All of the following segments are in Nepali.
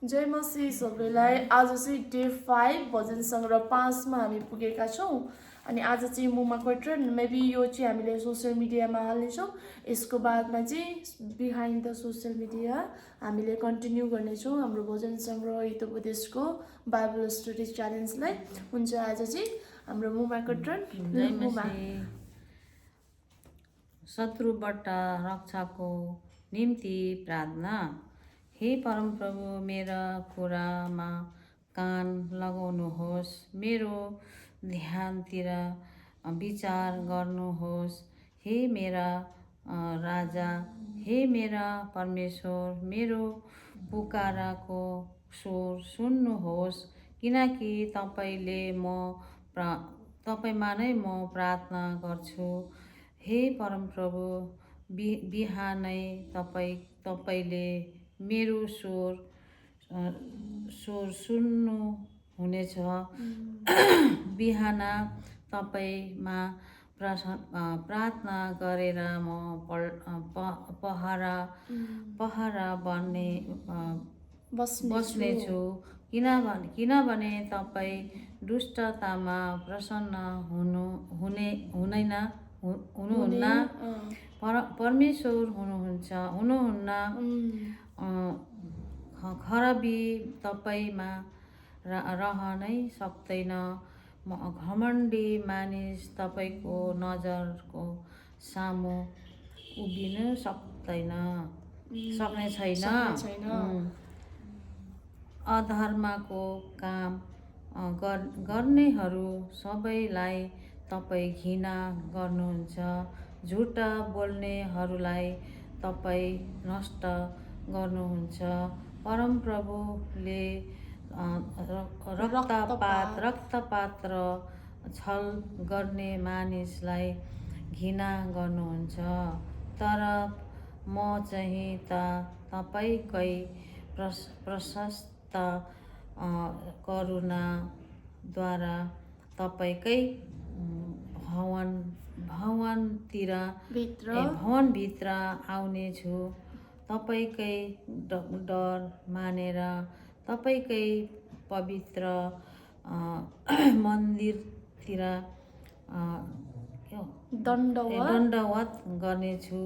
जय मसीह सबैलाई। आज चाहिँ डे 5 भजन सङ्ग्रह 5 मा हामी पुगेका छौँ। अनि आज चाहिँ मुमा क्वेट्रन मेबी यो चाहिँ हामीले सोसियल मिडियामा हाल्नेछौँ। यसको बादमा चाहिँ बिहाइन्ड द सोसियल मिडिया हामीले कन्टिन्यू गर्नेछौँ हाम्रो भजन सङ्ग्रह हितोपदेशको बाइबल स्टडी च्यालेन्जलाई। हुन्छ आज चाहिँ हाम्रो मुमा क्वेट्रन मुमा शत्रुबाट रक्षाको निम्ति प्रार्थना। हे परमप्रभु, मेरा कुरामा कान लगाउनुहोस्, मेरो ध्यानतिर विचार गर्नुहोस्। हे मेरा राजा, हे मेरा परमेश्वर, मेरो पुकाराको स्वर सुन्नुहोस्, किनकि तपाईँमा नै म प्रार्थना गर्छु। हे परमप्रभु, बिहानै तपाईँले मेरो स्वर सुन्नु हुनेछ। बिहान तपाईँमा प्रार्थना गरेर म पहरा बस्नेछु, किनभने तपाईँ दुष्टतामा प्रसन्न हुनुहुन्न। परमेश्वर हुनुहुन्न। खराबी तपाईँमा रहनै सक्दैन। घमण्डी मानिस तपाईँको नजरको सामु उभिन सक्ने छैन। अधर्मको काम गर्नेहरू सबैलाई तपाईँ घृणा गर्नुहुन्छ। झुटा बोल्नेहरूलाई तपाईँ नष्ट गर्नुहुन्छ। परमप्रभुले रक्तपात र छल गर्ने मानिसलाई घृणा गर्नुहुन्छ। तर म चाहिँ तपाईँकै प्रशस्त करुणाद्वारा तपाईँकै भवनभित्र आउनेछु। तपाईँकै डर मानेर तपाईँकै पवित्र मन्दिरतिर दण्डवत गर्नेछु।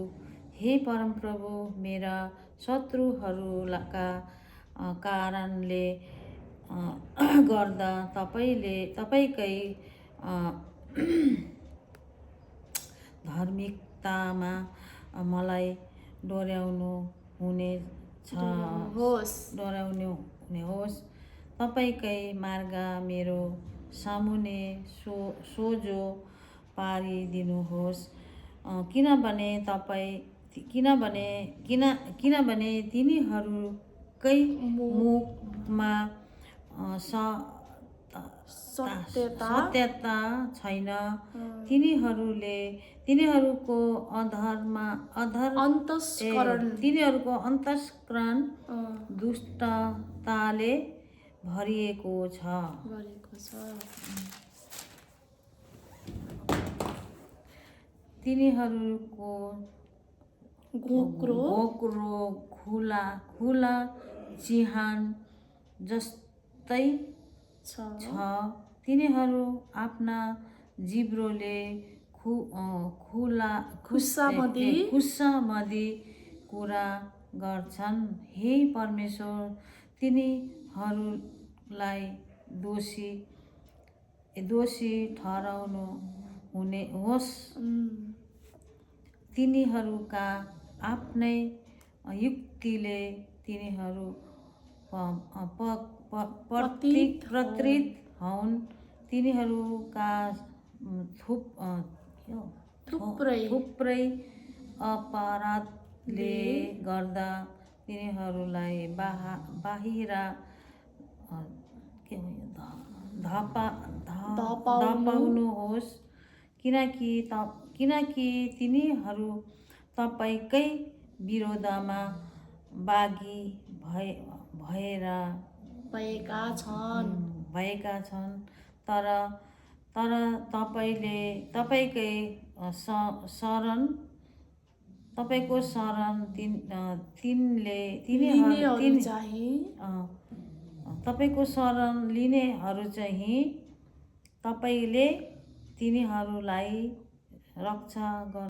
हे परमप्रभु, मेरा शत्रुहरूका कारणले गर्दा तपाईँकै धार्मिकतामा मलाई डोर्याउनु हुनेहोस्। तपाईँकै मार्ग मेरो सामुने सोझो पारिदिनुहोस्, किनभने तिनीहरूकै मुखमा सत्यता छैन। तिनीहरूको अन्तस्करण दुष्टताले भरिएको छ। तिनीहरूको घोक्रो खुला चिहान जस्तै छ। तिनीहरू आफ्ना जिब्रोले खुसामदी कुरा गर्छन्। हे परमेश्वर, तिनीहरूलाई दोषी ठहराउनु हुनेहोस्। तिनीहरूका आफ्नै युक्तिले तिनीहरू पतित हुन्। तिनीहरूका थुप्रै अपराधले गर्दा तिनीहरूलाई बाहिर धपाउनुहोस्, किनकि तिनीहरू तपाईँकै विरोधमा बागी भएका छन्। तर तपाईँकै शरण तिनीहरू तपाईँको शरण लिनेहरू चाहिँ तपाईँले तिनीहरूलाई रक्षा